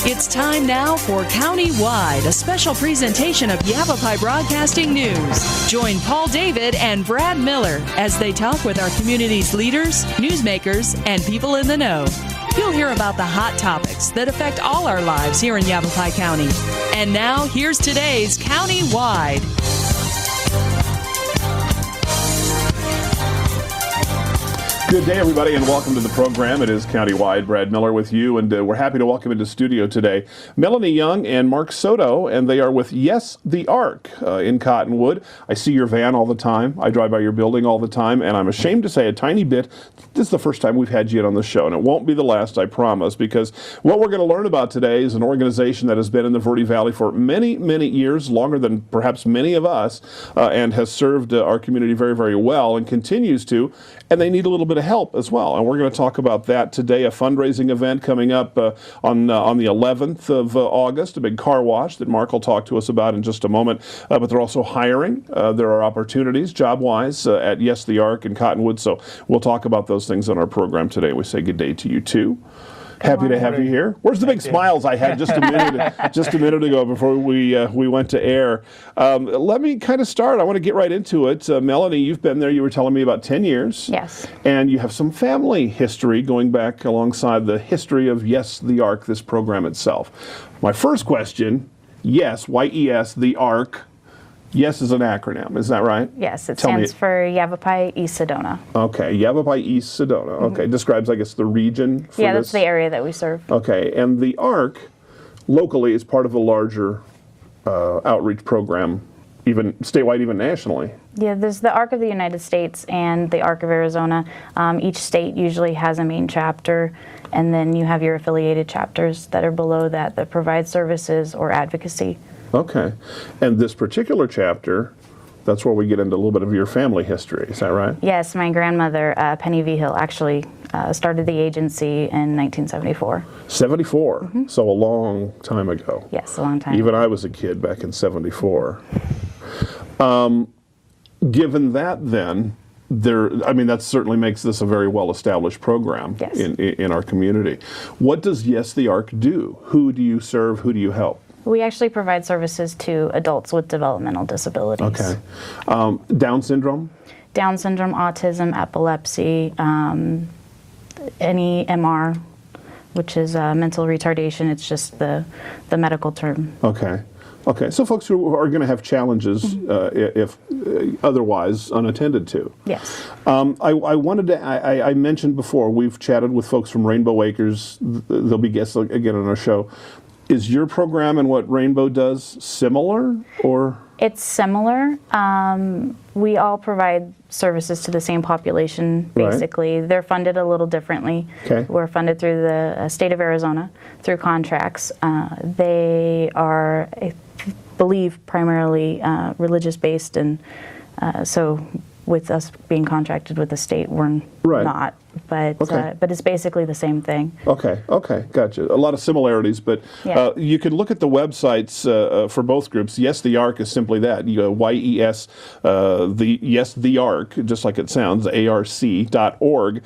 It's time now for County-Wide, a special presentation of Yavapai Broadcasting News. Join Paul David and Brad Miller as they talk with our community's leaders, newsmakers, and people in the know. You'll hear about the hot topics that affect all our lives here in Yavapai County. And now, here's today's County-Wide. Good day, everybody, and welcome to the program. It is County-Wide. Brad Miller with you, and we're happy to welcome into studio today Melanie Young and Mark Soto, and they are with YEStheARC in Cottonwood. I see your van all the time. I drive by your building all the time, and I'm ashamed to say a tiny bit, this is the first time we've had you on the show, and it won't be the last, I promise, because what we're going to learn about today is an organization that has been in the Verde Valley for many, many years, longer than perhaps many of us, and has served our community very, very well, and continues to, and they need a little bit of help as well, and we're going to talk about that today. A fundraising event coming up on the 11th of August, a big car wash that Mark will talk to us about in just a moment. But they're also hiring. There are opportunities job-wise at YEStheARC in Cottonwood, so we'll talk about those things on our program today. We say good day to you too. Happy to have you here. Where's the big smiles I had just a minute ago before we went to air? Let me kind of start. I want to get right into it. Melanie, you've been there. You were telling me about 10 years. Yes. And you have some family history going back alongside the history of YEStheARC, this program itself. My first question, YES, Y-E-S, the ARC. YES is an acronym, is that right? Yes, it stands for Yavapai East Sedona. Okay, Yavapai East Sedona. Okay, describes, I guess, the region for Yeah, that's the area that we serve. Okay, and the ARC locally is part of a larger outreach program, even statewide, even nationally. Yeah, there's the ARC of the United States and the ARC of Arizona. Each state usually has a main chapter, and then you have your affiliated chapters that are below that provide services or advocacy. Okay. And this particular chapter, that's where we get into a little bit of your family history. Is that right? Yes, my grandmother, Penny Vigil, actually started the agency in 1974. 74? Mm-hmm. So a long time ago. Yes, a long time Even ago. I was a kid back in 74. Given that then, that certainly makes this a very well-established program. Yes. in our community. What does YEStheARC do? Who do you serve? Who do you help? We actually provide services to adults with developmental disabilities. Okay. Down syndrome? Down syndrome, autism, epilepsy, any MR, which is mental retardation. It's just the medical term. Okay. Okay. So folks who are going to have challenges if otherwise unattended to. Yes. I mentioned before, we've chatted with folks from Rainbow Acres. They'll be guests again on our show. Is your program and what Rainbow does similar, or? It's similar. We all provide services to the same population, basically. Right. They're funded a little differently. Okay. We're funded through the state of Arizona through contracts. They are, I believe, primarily religious-based, and so with us being contracted with the state, we're not. But it's basically the same thing. Okay, gotcha. A lot of similarities, but you can look at the websites for both groups. YEStheARC is simply that. You go YES, the YEStheARC, just like it sounds, ARC.org.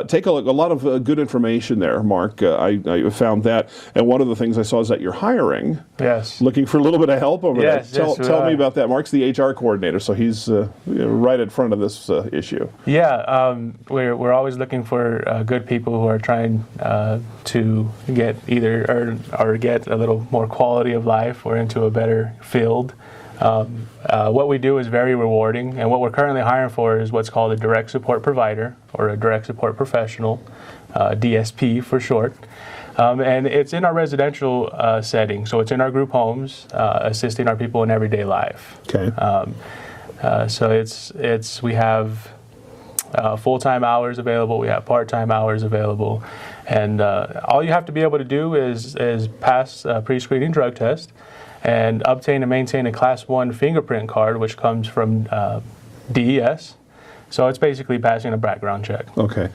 Take a look. A lot of good information there, Mark. I found that, and one of the things I saw is that you're hiring. Yes. Looking for a little bit of help over there. Tell me me about that. Mark's the HR coordinator, so he's right in front of this issue. Yeah, we're always looking for good people who are trying to get either or get a little more quality of life or into a better field. What we do is very rewarding, and what we're currently hiring for is what's called a direct support provider or a direct support professional, DSP for short. And it's in our residential setting, so it's in our group homes, assisting our people in everyday life. Okay. So we have full-time hours available, we have part-time hours available, and all you have to be able to do is pass a pre-screening drug test and obtain and maintain a Class 1 fingerprint card, which comes from DES. So it's basically passing a background check. Okay.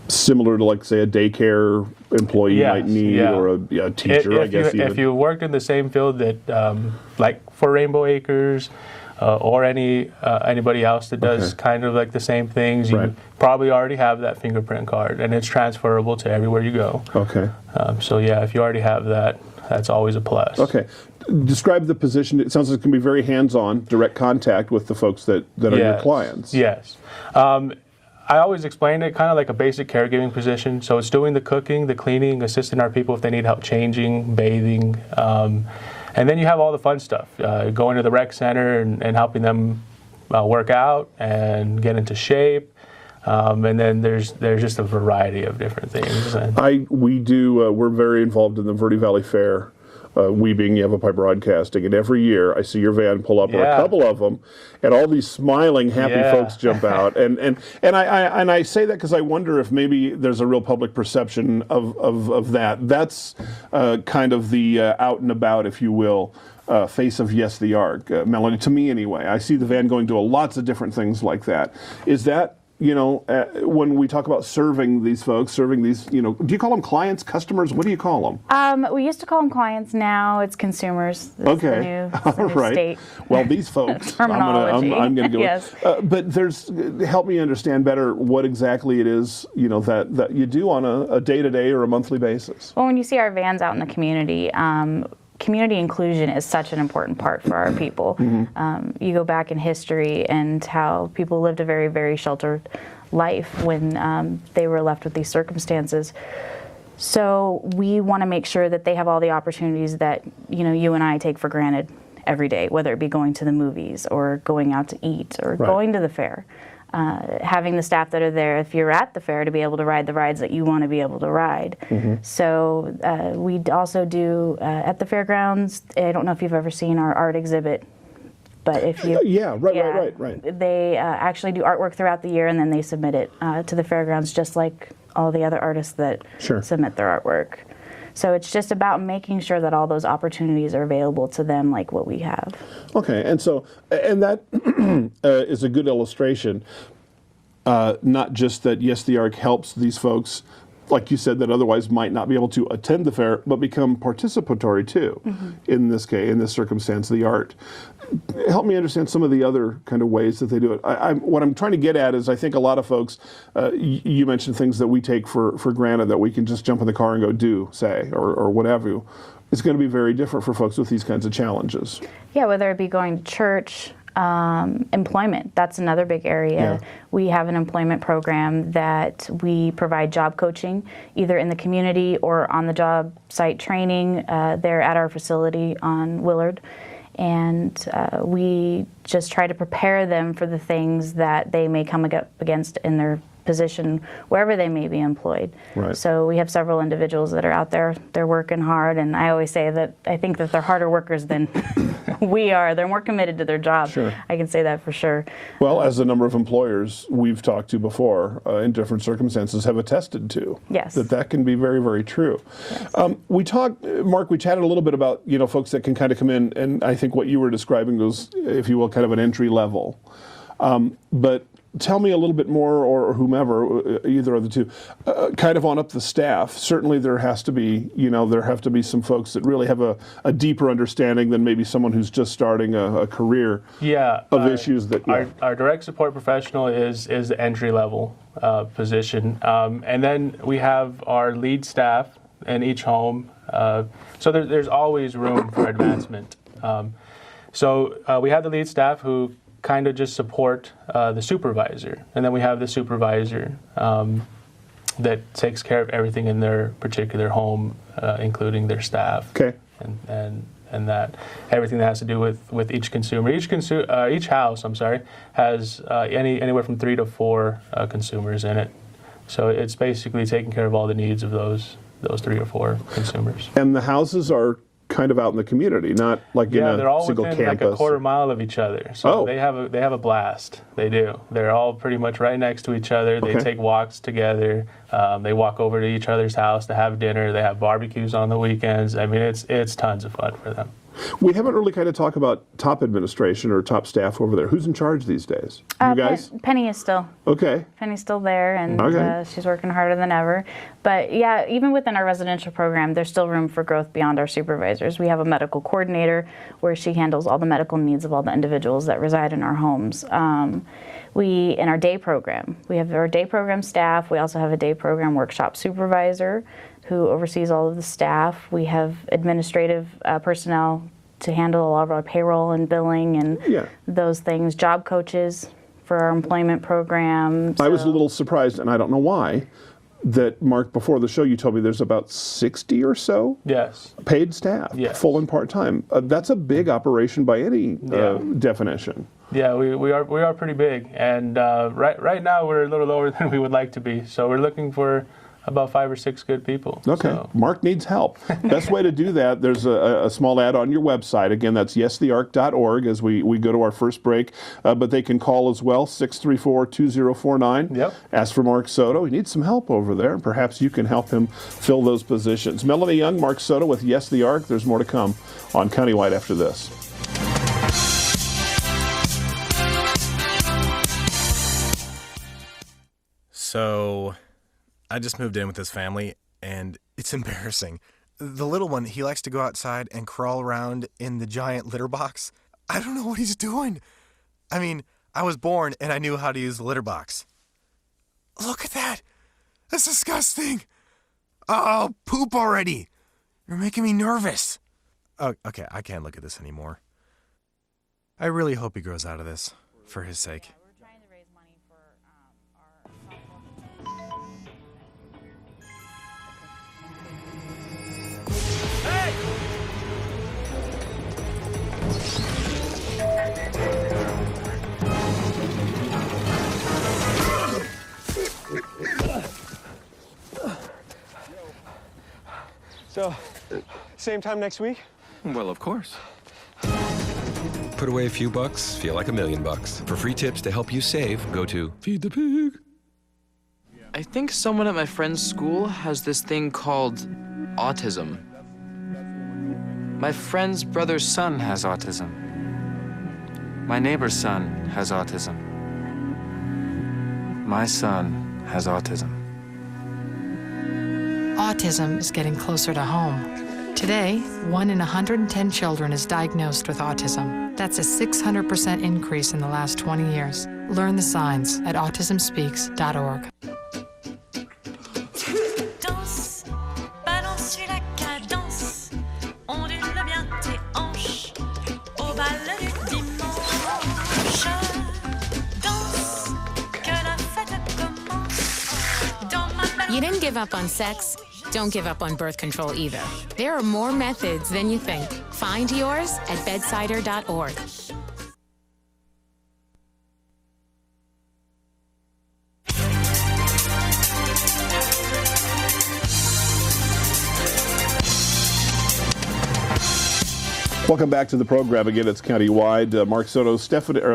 Similar to, like, say, a daycare employee might need, or a teacher, I guess. If you worked in the same field that, like for Rainbow Acres, or anybody else that does kind of like the same things, you probably already have that fingerprint card, and it's transferable to everywhere you go. Okay. So yeah, if you already have that, that's always a plus. Okay. Describe the position. It sounds like it can be very hands-on, direct contact with the folks that are your clients. Yes. I always explain it kind of like a basic caregiving position. So it's doing the cooking, the cleaning, assisting our people if they need help changing, bathing. And then you have all the fun stuff, going to the rec center and helping them work out and get into shape. And then there's just a variety of different things. We're very involved in the Verde Valley Fair. We being Yavapai Broadcasting, and every year I see your van pull up, or a couple of them, and all these smiling, happy folks jump out. And I say that because I wonder if maybe there's a real public perception of that. That's kind of the out and about, if you will, face of Yes the Arc, Melanie. To me, anyway, I see the van going to lots of different things like that. Is that? When we talk about serving these folks, do you call them clients, customers? What do you call them? We used to call them clients. Now it's consumers. That's okay. the new state. Well, these folks, terminology. I'm going to go. Yes. But help me understand better what exactly it is, that you do on a day-to-day or a monthly basis. Well, when you see our vans out in the community, community inclusion is such an important part for our people. You go back in history and how people lived a very, very sheltered life when they were left with these circumstances. So we want to make sure that they have all the opportunities that you and I take for granted every day, whether it be going to the movies or going out to eat or going to the fair. Having the staff that are there, if you're at the fair, to be able to ride the rides that you want to be able to ride. So we also do at the fairgrounds. I don't know if you've ever seen our art exhibit, but if you right. They actually do artwork throughout the year, and then they submit it to the fairgrounds, just like all the other artists that submit their artwork. So it's just about making sure that all those opportunities are available to them like what we have. Okay, and that is a good illustration, not just that Yes the Arc helps these folks, like you said, that otherwise might not be able to attend the fair, but become participatory too, in this case, in this circumstance, the art. Help me understand some of the other kind of ways that they do it. What I'm trying to get at is I think a lot of folks, you mentioned things that we take for granted that we can just jump in the car and go do, say, or whatever. It's going to be very different for folks with these kinds of challenges. Yeah, whether it be going to church, employment, that's another big area. We have an employment program that we provide job coaching, either in the community or on the job site training there at our facility on Willard. And we just try to prepare them for the things that they may come up against in their position wherever they may be employed. So we have several individuals that are out there, they're working hard, and I always say that I think that they're harder workers than we are. They're more committed to their job. I can say that for sure. Well, as a number of employers we've talked to before in different circumstances have attested to, that can be very, very true. Mark, we chatted a little bit about folks that can kind of come in, and I think what you were describing was, if you will, kind of an entry level. But tell me a little bit more, or whomever, either of the two, kind of on up the staff. Certainly there has to be, there have to be some folks that really have a deeper understanding than maybe someone who's just starting a career of issues that... Our direct support professional is the entry level position. And then we have our lead staff in each home. So there's always room for advancement. So we have the lead staff who kind of just support the supervisor, and then we have the supervisor that takes care of everything in their particular home, including their staff, and that everything that has to do with each consumer. Each house, has anywhere from 3 to 4 consumers in it. So it's basically taking care of all the needs of those 3 or 4 consumers. And the houses are kind of out in the community, not like in a single campus. Yeah, they're all within like a quarter mile of each other. So they have a blast. They do. They're all pretty much right next to each other. They take walks together. They walk over to each other's house to have dinner. They have barbecues on the weekends. I mean, it's tons of fun for them. We haven't really kind of talked about top administration or top staff over there. Who's in charge these days? You guys? Penny is still. Penny's still there, and she's working harder than ever. But yeah, even within our residential program, there's still room for growth beyond our supervisors. We have a medical coordinator where she handles all the medical needs of all the individuals that reside in our homes. In our day program, we have our day program staff. We also have a day program workshop supervisor. who oversees all of the staff. We have administrative personnel to handle a lot of our payroll and billing and those things, job coaches for our employment program. I was a little surprised, and I don't know why, that, Mark, before the show you told me there's about 60 or so paid staff, full and part-time. That's a big operation by any definition. Yeah, we are pretty big, and right now we're a little lower than we would like to be, so we're looking for about 5 or 6 good people. Okay. So. Mark needs help. Best way to do that, there's a small ad on your website. Again, that's YEStheARC.org as we go to our first break. But they can call as well, 634-2049. Yep. Ask for Mark Soto. He needs some help over there, and perhaps you can help him fill those positions. Melanie Young, Mark Soto with Yes the Arc. There's more to come on Countywide after this. So I just moved in with this family, and it's embarrassing. The little one, he likes to go outside and crawl around in the giant litter box. I don't know what he's doing. I mean, I was born and I knew how to use the litter box. Look at that. That's disgusting. Oh, poop already. You're making me nervous. Oh, okay, I can't look at this anymore. I really hope he grows out of this, for his sake. So, same time next week? Well, of course. Put away a few bucks, feel like $1 million. For free tips to help you save, go to Feed the Pig. I think someone at my friend's school has this thing called autism. My friend's brother's son has autism. My neighbor's son has autism. My son has autism. Autism is getting closer to home. Today, 1 in 110 children is diagnosed with autism. That's a 600% increase in the last 20 years. Learn the signs at autismspeaks.org. Danse, balance, suis la cadence, ondule bien tes hanches, au bal du dimanche. Danse, que la fête commence. Dans ma belle... You didn't give up on sex. Don't give up on birth control either. There are more methods than you think. Find yours at bedsider.org. Welcome back to the program. Again, it's Countywide. Mark Soto,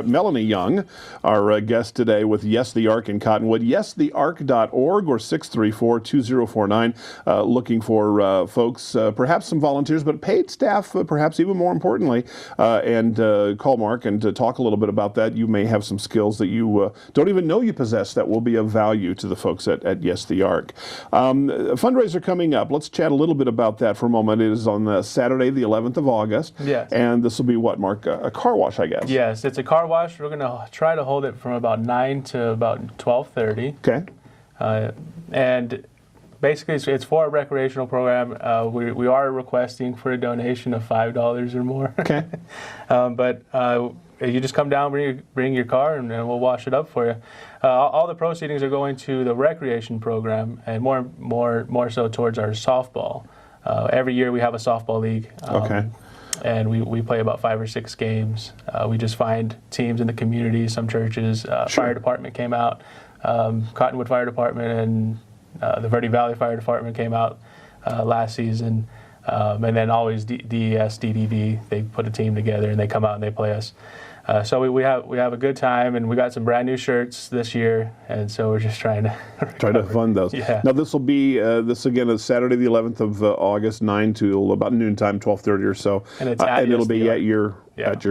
Melanie Young, our guest today with Yes the Arc in Cottonwood. YEStheARC.org or 634-2049. Looking for folks, perhaps some volunteers, but paid staff, perhaps even more importantly. And call Mark and talk a little bit about that. You may have some skills that you don't even know you possess that will be of value to the folks at Yes the Arc. A fundraiser coming up. Let's chat a little bit about that for a moment. It is on Saturday, the 11th of August. Yes. And this will be what, Mark? A car wash, I guess. Yes, it's a car wash. We're going to try to hold it from about 9 to about 12:30. Okay. And basically, it's for a recreational program. We are requesting for a donation of $5 or more. Okay. But you just come down, bring your car, and we'll wash it up for you. All the proceedings are going to the recreation program, and more so towards our softball. Every year we have a softball league. Okay. And we play about 5 or 6 games. We just find teams in the community, some churches. Sure. Fire department came out, Cottonwood Fire Department and the Verde Valley Fire Department came out last season. And then always DES, DDD, they put a team together and they come out and they play us. So we have a good time, and we got some brand new shirts this year, and so we're just trying to fund those. Yeah. Now this will be this again is Saturday the 11th of August, 9 to about noontime, 12:30 or so, and it'll be at your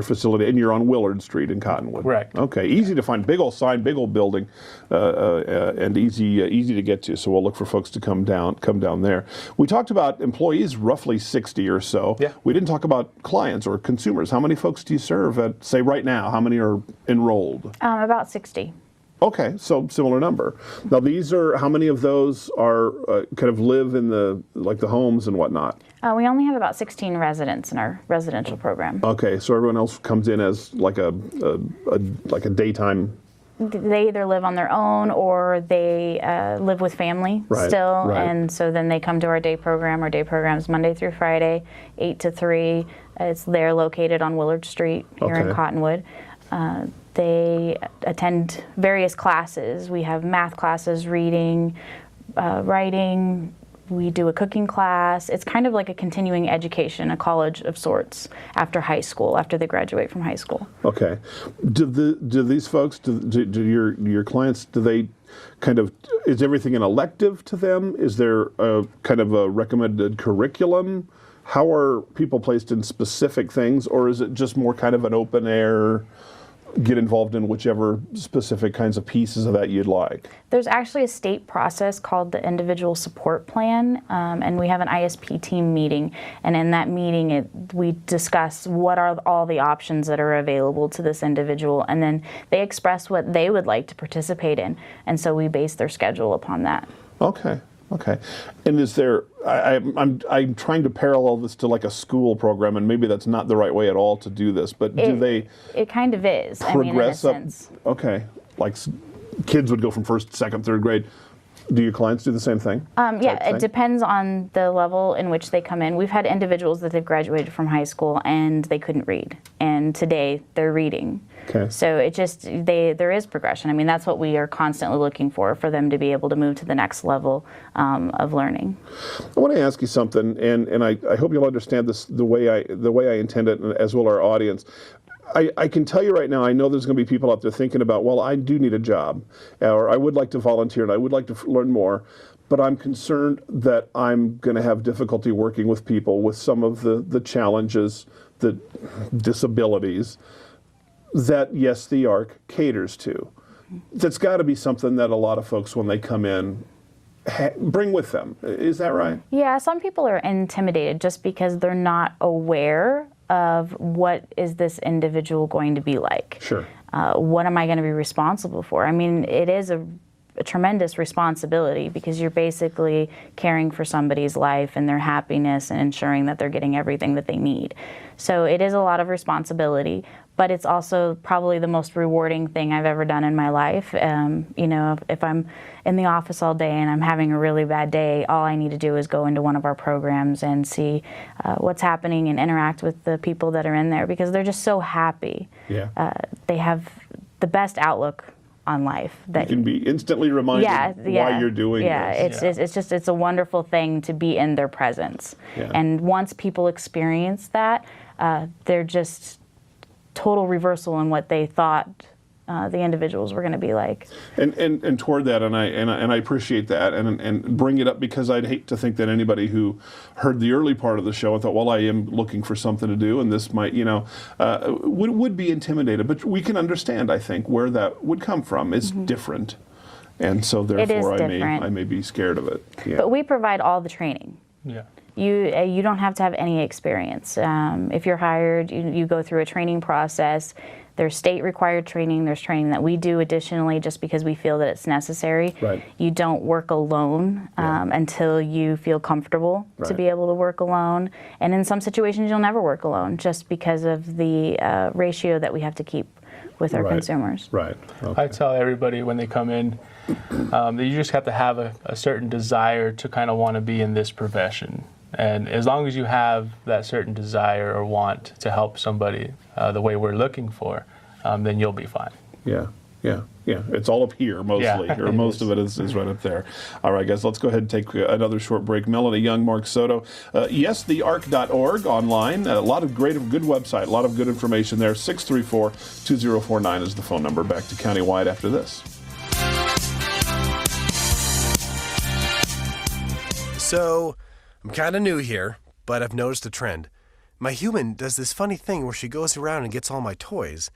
facility, and you're on Willard Street in Cottonwood. Correct. Okay, easy to find, big old sign, big old building, and easy to get to. So we'll look for folks to come down there. We talked about employees, roughly 60 or so. Yeah. We didn't talk about clients or consumers. How many folks do you serve at, say, right now? How many are enrolled? About 60. Okay, so similar number. Now, these are, how many of those are kind of live in the homes and whatnot? We only have about 16 residents in our residential program. Okay, so everyone else comes in as like a daytime. They either live on their own or they live with family still, and so then they come to our day program. Our day program is Monday through Friday, 8 to 3. They're located on Willard Street here in Cottonwood. They attend various classes. We have math classes, reading, writing. We do a cooking class. It's kind of like a continuing education, a college of sorts after high school, after they graduate from high school. Okay. Do these folks, do your clients, do they kind of, is everything an elective to them? Is there a kind of a recommended curriculum? How are people placed in specific things, or is it just more kind of an open air, get involved in whichever specific kinds of pieces of that you'd like? There's actually a state process called the Individual Support Plan, and we have an ISP team meeting, and in that meeting we discuss what are all the options that are available to this individual, and then they express what they would like to participate in, and so we base their schedule upon that. Okay. Okay, and is there? I'm trying to parallel this to like a school program, and maybe that's not the right way at all to do this. But do they? It kind of is. Progress I mean, in a sense. up. Okay, like kids would go from first, second, third grade. Do your clients do the same thing? Yeah, it depends on the level in which they come in. We've had individuals that they've graduated from high school and they couldn't read, and today they're reading. Okay. So it just, there is progression. I mean, that's what we are constantly looking for them to be able to move to the next level of learning. I want to ask you something, and I hope you'll understand this the way I intend it, as will our audience. I can tell you right now, I know there's going to be people out there thinking about, well, I do need a job, or I would like to volunteer, and I would like to learn more, but I'm concerned that I'm going to have difficulty working with people with some of the challenges, the disabilities that YEStheARC caters to. That's got to be something that a lot of folks, when they come in, bring with them. Is that right? Yeah, some people are intimidated just because they're not aware of what is this individual going to be like. Sure. What am I going to be responsible for? I mean, it is a tremendous responsibility because you're basically caring for somebody's life and their happiness and ensuring that they're getting everything that they need. So it is a lot of responsibility, but it's also probably the most rewarding thing I've ever done in my life. You know, if I'm in the office all day and I'm having a really bad day, all I need to do is go into one of our programs and see what's happening and interact with the people that are in there because they're just so happy. Yeah. They have the best outlook on life. That you can be instantly reminded why you're doing this. It's a wonderful thing to be in their presence. Yeah. And once people experience that, they're just total reversal in what they thought the individuals were going to be like. And toward that, and I appreciate that, and bring it up because I'd hate to think that anybody who heard the early part of the show and thought, well, I am looking for something to do, and this might, would be intimidated. But we can understand, I think, where that would come from. It's different, and so therefore I may be scared of it. Yeah. But we provide all the training. Yeah. You don't have to have any experience. If you're hired, you go through a training process. There's state required training. There's training that we do additionally just because we feel that it's necessary. Right. You don't work alone until you feel comfortable to be able to work alone. And in some situations, you'll never work alone just because of the ratio that we have to keep with our consumers. Right. Okay. I tell everybody when they come in that you just have to have a certain desire to kind of want to be in this profession. And as long as you have that certain desire or want to help somebody the way we're looking for, then you'll be fine. Yeah. It's all up here mostly, or most of it is right up there. All right, guys, let's go ahead and take another short break. Melanie Young, Mark Soto, YEStheARC.org online. A lot of good website, a lot of good information there. 634-2049 is the phone number. Back to Countywide after this. So, I'm kind of new here, but I've noticed a trend. My human does this funny thing where she goes around and gets all my toys,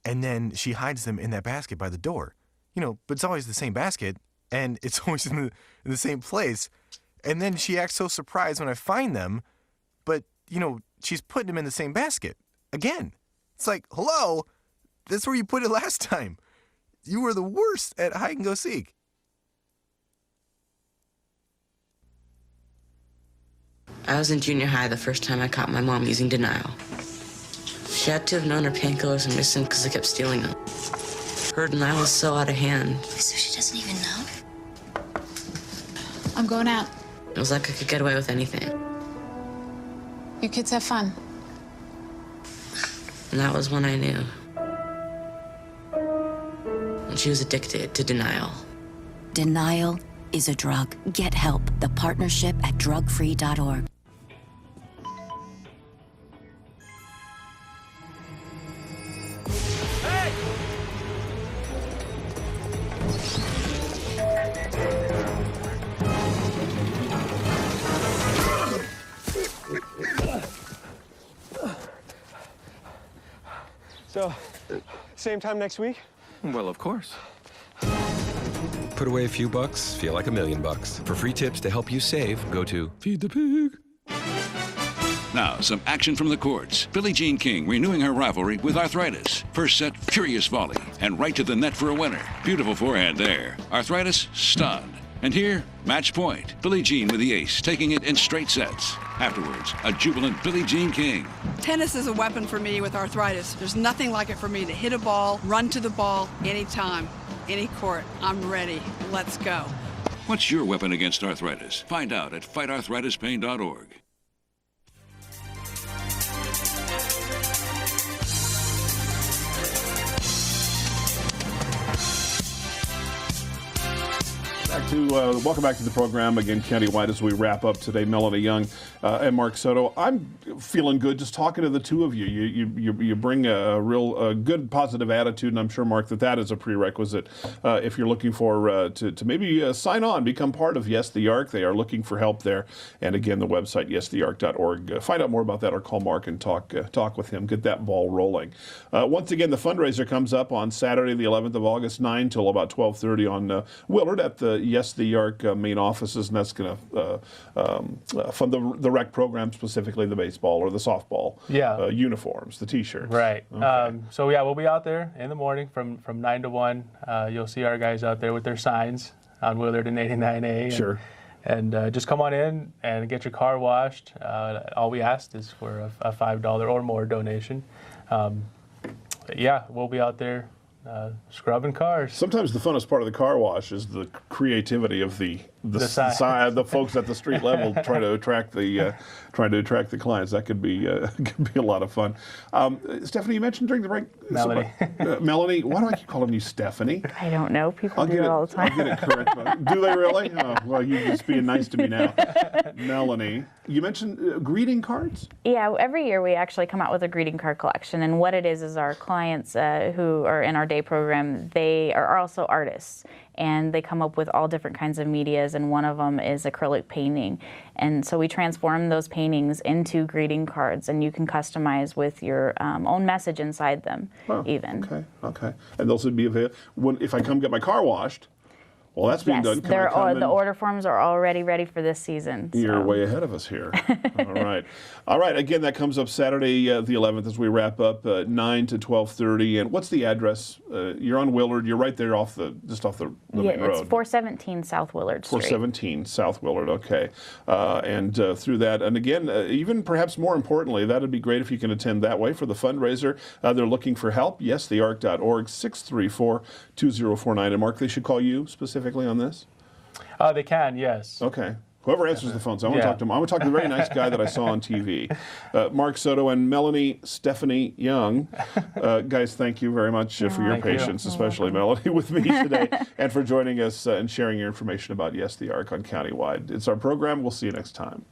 and then she hides them in that basket by the door. But it's always the same basket, and it's always in the same place. And then she acts so surprised when I find them, but, she's putting them in the same basket again. It's like, hello, that's where you put it last time. You were the worst at hide and go seek. I was in junior high the first time I caught my mom using denial. She had to have known her painkillers were missing because I kept stealing them. Her denial was so out of hand. So she doesn't even know? I'm going out. It was like I could get away with anything. You kids have fun. And that was when I knew. When she was addicted to denial. Denial is a drug. Get help. The partnership at drugfree.org. So, same time next week? Well, of course. Put away a few bucks, feel like $1 million. For free tips to help you save, go to Feed the Pig. Now, some action from the courts. Billie Jean King renewing her rivalry with Arthritis. First set, furious volley, and right to the net for a winner. Beautiful forehand there. Arthritis, stunned. And here, match point. Billie Jean with the ace, taking it in straight sets. Afterwards, a jubilant Billie Jean King. Tennis is a weapon for me with arthritis. There's nothing like it for me to hit a ball, run to the ball, anytime, any court. I'm ready. Let's go. What's your weapon against arthritis? Find out at fightarthritispain.org. Welcome back to the program again, countywide, as we wrap up today. Melanie Young and Mark Soto. I'm feeling good just talking to the two of you. You bring a real good, positive attitude, and I'm sure, Mark, that is a prerequisite if you're looking for to maybe sign on, become part of Yes the Arc. They are looking for help there, and again, the website YesTheARC.org. Find out more about that, or call Mark and talk with him. Get that ball rolling. Once again, the fundraiser comes up on Saturday, the 11th of August, 9 till about 12:30 on Willard at the Yes the Arc main offices, and that's going to fund the rec program, specifically the baseball or the softball uniforms, the T-shirts. Right. Okay. So yeah, we'll be out there in the morning from 9 to 1. You'll see our guys out there with their signs on Willard and 89A. Sure. And just come on in and get your car washed. All we asked is for a $5 or more donation. Yeah, we'll be out there scrubbing cars. Sometimes the funnest part of the car wash is the creativity of the folks at the street level trying to attract the clients. That could be a lot of fun. Stephanie, you mentioned during the break. Melanie. Melanie, why do I keep calling you Stephanie? I don't know. People do it all the time. I'll get it correct. Do they really? Oh, well, you're just being nice to me now. Melanie, you mentioned greeting cards? Yeah, every year we actually come out with a greeting card collection, and what it is our clients who are in our day program, they are also artists, and they come up with all different kinds of medias, and one of them is acrylic painting. And so we transform those paintings into greeting cards, and you can customize with your own message inside them, even. Okay. And those would be available if I come get my car washed. Well, that's being done. The order forms are already ready for this season. You're way ahead of us here. All right. Again, that comes up Saturday, the 11th, as we wrap up, 9 to 12:30. And what's the address? You're on Willard. You're right there just off the main road. It's 417 South Willard Street. 417 South Willard. Okay. And through that, and again, even perhaps more importantly, that'd be great if you can attend that way for the fundraiser. They're looking for help. YesTheARC.org, 634-2049. And Mark, they should call you specifically on this? They can, yes. Okay. Whoever answers the phone, so I want to talk to him. I want to talk to the very nice guy that I saw on TV. Mark Soto and Melanie Stephanie Young. Guys, thank you very much for your patience, especially Melanie, with me today, and for joining us and sharing your information about Yes the Arc on Countywide. It's our program. We'll see you next time.